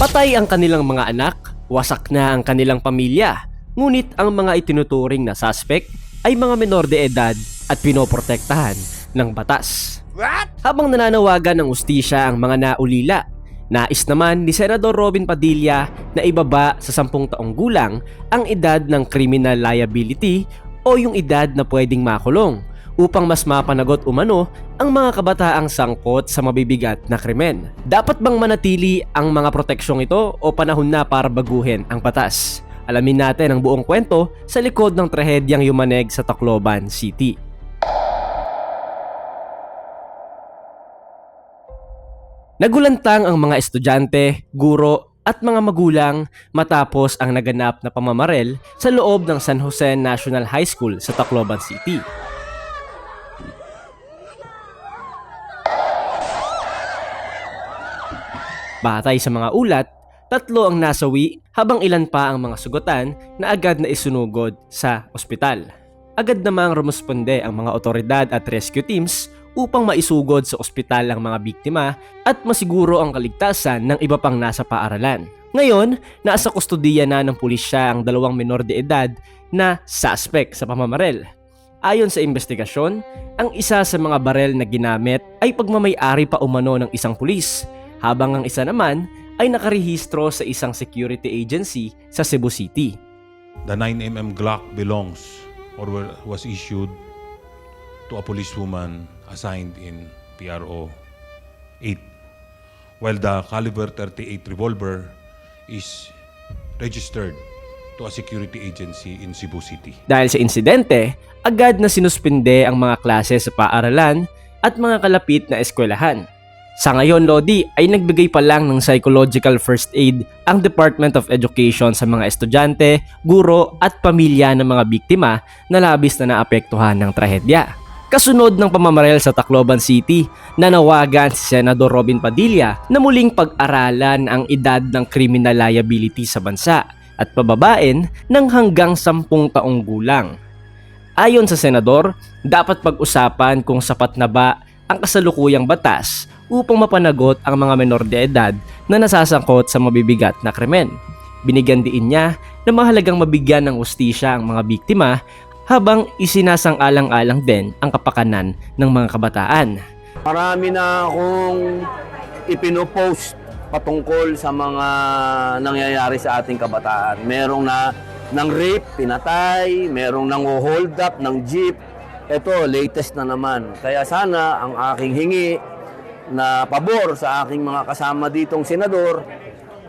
Patay ang kanilang mga anak, wasak na ang kanilang pamilya, ngunit ang mga itinuturing na suspect ay mga menor de edad at pinoprotektahan ng batas. Habang nananawagan ng ustisya ang mga naulila, nais naman ni Senador Robin Padilla na ibaba sa 10 taong gulang ang edad ng criminal liability o yung edad na pwedeng makulong upang mas mapanagot umano ang mga kabataang sangkot sa mabibigat na krimen. Dapat bang manatili ang mga proteksyong ito o panahon na para baguhin ang batas? Alamin natin ang buong kwento sa likod ng trahedyang yumaneg sa Tacloban City. Nagulantang ang mga estudyante, guro at mga magulang matapos ang naganap na pamamaril sa loob ng San Jose National High School sa Tacloban City. Batay sa mga ulat, 3 ang nasawi habang ilan pa ang mga sugatan na agad na isunugod sa ospital. Agad namang rumusponde ang mga otoridad at rescue teams upang maisugod sa ospital ang mga biktima at masiguro ang kaligtasan ng iba pang nasa paaralan. Ngayon, nasa kustudiya na ng pulisya ang 2 menor de edad na suspect sa pamamaril. Ayon sa investigasyon, ang isa sa mga barel na ginamit ay pagmamay-ari pa umano ng isang pulis, habang ang isa naman ay nakarehistro sa isang security agency sa Cebu City. The 9mm Glock belongs or was issued to a policewoman assigned in PRO 8, while the caliber 38 revolver is registered to a security agency in Cebu City. Dahil sa insidente, agad na sinuspinde ang mga klase sa paaralan at mga kalapit na eskwelahan. Sa ngayon, Lodi, ay nagbigay pa lang ng psychological first aid ang Department of Education sa mga estudyante, guro at pamilya ng mga biktima na labis na naapektuhan ng trahedya. Kasunod ng pamamaril sa Tacloban City, nanawagan si Senador Robin Padilla na muling pag-aralan ang edad ng criminal liability sa bansa at pababain ng hanggang 10 taong gulang. Ayon sa Senador, dapat pag-usapan kung sapat na ba ang kasalukuyang batas upang mapanagot ang mga menor de edad na nasasangkot sa mabibigat na krimen. Binigyan din niya na mahalagang mabigyan ng ustisya ang mga biktima habang isinasang-alang-alang din ang kapakanan ng mga kabataan. Marami na akong ipinopost patungkol sa mga nangyayari sa ating kabataan. Merong ng rape, pinatay, merong nang hold up ng jeep. Ito, latest na naman. Kaya sana ang aking hingi na pabor sa aking mga kasama ditong senador,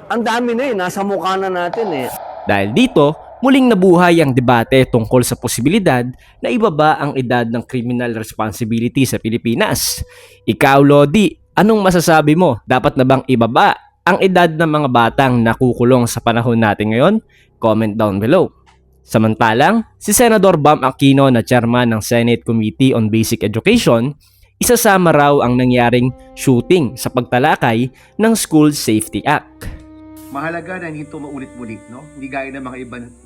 ang dami na nasa mukha na natin . Dahil dito, muling nabuhay ang debate tungkol sa posibilidad na ibaba ang edad ng criminal responsibility sa Pilipinas. Ikaw, Lodi, anong masasabi mo? Dapat na bang ibaba ang edad ng mga batang nakukulong sa panahon natin ngayon? Comment down below. Samantalang, si Senador Bam Aquino na chairman ng Senate Committee on Basic Education, isasama raw ang nangyaring shooting sa pagtalakay ng School Safety Act. Mahalaga na hindi ito maulit-ulit, no? Hindi gaya ng mga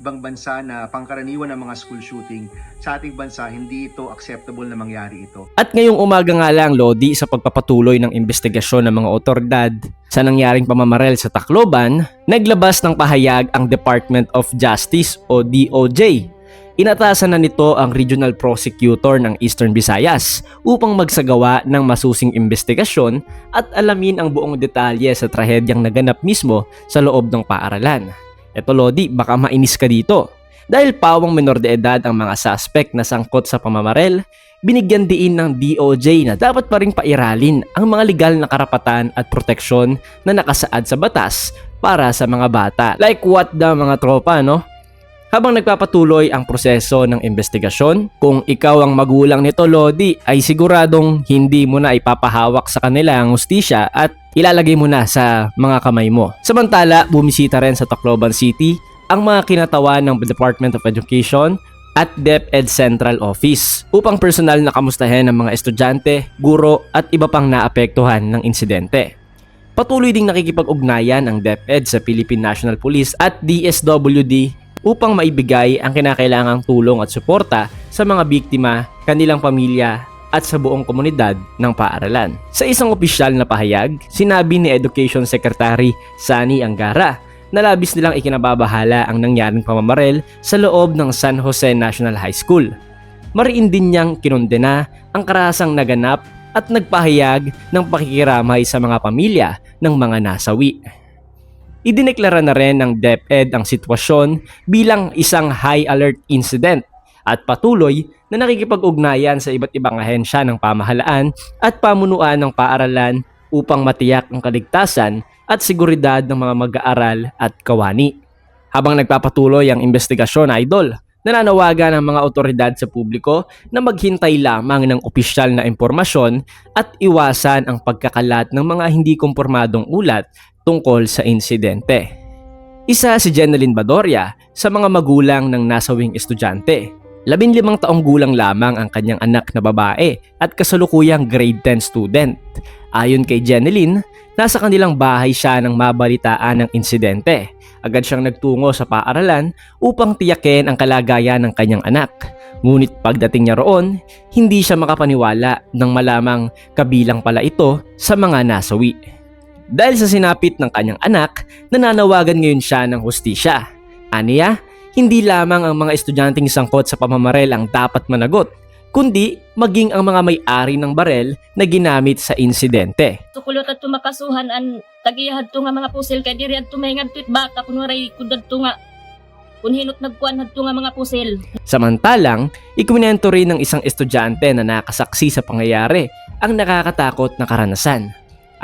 ibang bansa na pangkaraniwan ng mga school shooting. Sa ating bansa, hindi ito acceptable na mangyari ito. At ngayong umaga nga lang, Lodi, sa pagpapatuloy ng investigasyon ng mga otoridad sa nangyaring pamamaril sa Tacloban, naglabas ng pahayag ang Department of Justice o DOJ. Inatasan na nito ang Regional Prosecutor ng Eastern Visayas upang magsagawa ng masusing investigasyon at alamin ang buong detalye sa trahedyang naganap mismo sa loob ng paaralan. Eto, Lodi, baka mainis ka dito. Dahil pawang menor de edad ang mga suspect na sangkot sa pamamaril, binigyan din ng DOJ na dapat pa rin pairalin ang mga legal na karapatan at proteksyon na nakasaad sa batas para sa mga bata. Like what the mga tropa, no? Habang nagpapatuloy ang proseso ng investigasyon, kung ikaw ang magulang nito, Lodi, ay siguradong hindi mo na ipapahawak sa kanila ang hustisya at ilalagay mo na sa mga kamay mo. Samantala, bumisita rin sa Tacloban City ang mga kinatawan ng Department of Education at DepEd Central Office upang personal na kamustahin ang mga estudyante, guro at iba pang naapektuhan ng insidente. Patuloy ding nakikipag-ugnayan ang DepEd sa Philippine National Police at DSWD upang maibigay ang kinakailangang tulong at suporta sa mga biktima, kanilang pamilya at sa buong komunidad ng paaralan. Sa isang opisyal na pahayag, sinabi ni Education Secretary Sani Angara na labis nilang ikinababahala ang nangyaring pamamaril sa loob ng San Jose National High School. Mariin din niyang kinondena ang karahasang naganap at nagpahayag ng pakikiramay sa mga pamilya ng mga nasawi. Idineklara na rin ng DepEd ang sitwasyon bilang isang high alert incident at patuloy na nakikipag-ugnayan sa iba't ibang ahensya ng pamahalaan at pamunuan ng paaralan upang matiyak ang kaligtasan at seguridad ng mga mag-aaral at kawani. Habang nagpapatuloy ang investigasyon, idol, nananawagan ang mga otoridad sa publiko na maghintay lamang ng opisyal na impormasyon at iwasan ang pagkakalat ng mga hindi kumpirmadong ulat tungkol sa insidente. Isa si Jeneline Badoria sa mga magulang ng nasawing estudyante. 15 taong gulang lamang ang kanyang anak na babae at kasalukuyang grade 10 student. Ayon kay Jeneline, nasa kanilang bahay siya nang mabalitaan ng insidente. Agad siyang nagtungo sa paaralan upang tiyakin ang kalagayan ng kanyang anak. Ngunit pagdating niya roon, hindi siya makapaniwala nang malamang kabilang pala ito sa mga nasawi. Dahil sa sinapit ng kanyang anak, nananawagan ngayon siya ng hustisya. Aniya, hindi lamang ang mga estudyanteng sangkot sa pamamaril ang dapat managot, kundi maging ang mga may-ari ng barel na ginamit sa insidente. Tukulot at tumakasuhan ang tagiyahad to nga mga pusil kay diri at tumahingad tuit baka kunwaray kudad to nga kunhinot nagkuan hadto nga mga pusil. Samantalang, ikwinento rin ng isang estudyante na nakasaksi sa pangyayari ang nakakatakot na karanasan.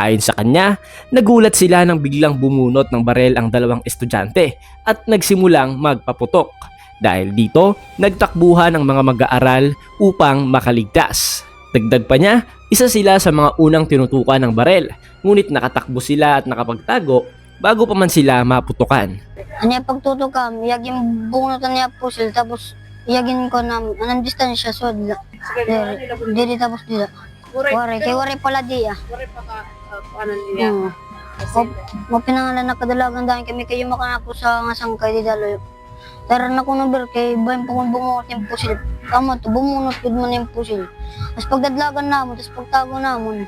Ayon sa kanya, nagulat sila nang biglang bumunot ng barel ang dalawang estudyante at nagsimulang magpaputok. Dahil dito, nagtakbuhan ang mga mag-aaral upang makaligtas. Dagdag pa niya, isa sila sa mga unang tinutukan ng barel, ngunit nakatakbo sila at nakapagtago bago pa man sila maputukan. Ano yung pagtutukam, yung bunutan niya pusil, tapos iyagin ko na anong distansya, so dili tapos dila. Wari pala diya. Wari pa ka, ano niya? Mapinangalan na kadalagan dahil kami kayo makanako sa nga sangkay di daloy. Tara na ko number kay bayan pa kung bumunot yung pusil. Tama to, bumunot yun mo na yung pusil. Tapos pagdadlagan namon, tapos pagtago namon,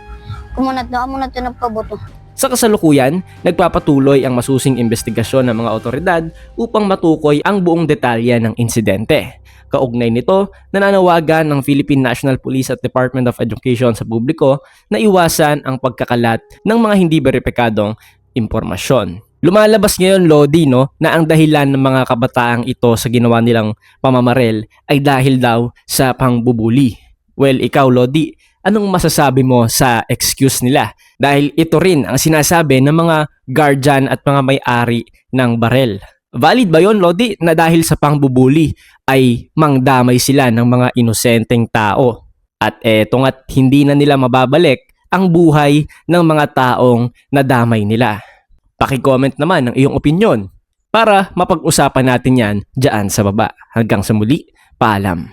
kumunat na amo natin nagpaboto. Sa kasalukuyan, nagpapatuloy ang masusing investigasyon ng mga otoridad upang matukoy ang buong detalye ng insidente. Kaugnay nito, nananawagan ng Philippine National Police at Department of Education sa publiko na iwasan ang pagkakalat ng mga hindi beripikadong impormasyon. Lumalabas ngayon, Lodi, na ang dahilan ng mga kabataang ito sa ginawa nilang pamamaril ay dahil daw sa pangbubuli. Well, ikaw, Lodi, anong masasabi mo sa excuse nila? Dahil ito rin ang sinasabi ng mga guardian at mga may-ari ng barel. Valid ba yon, Lodi, na dahil sa pangbubuli ay mangdamay sila ng mga inosenteng tao? At eto nga't hindi na nila mababalik ang buhay ng mga taong nadamay nila. Paki-comment naman ang iyong opinyon para mapag-usapan natin yan dyan sa baba. Hanggang sa muli, paalam.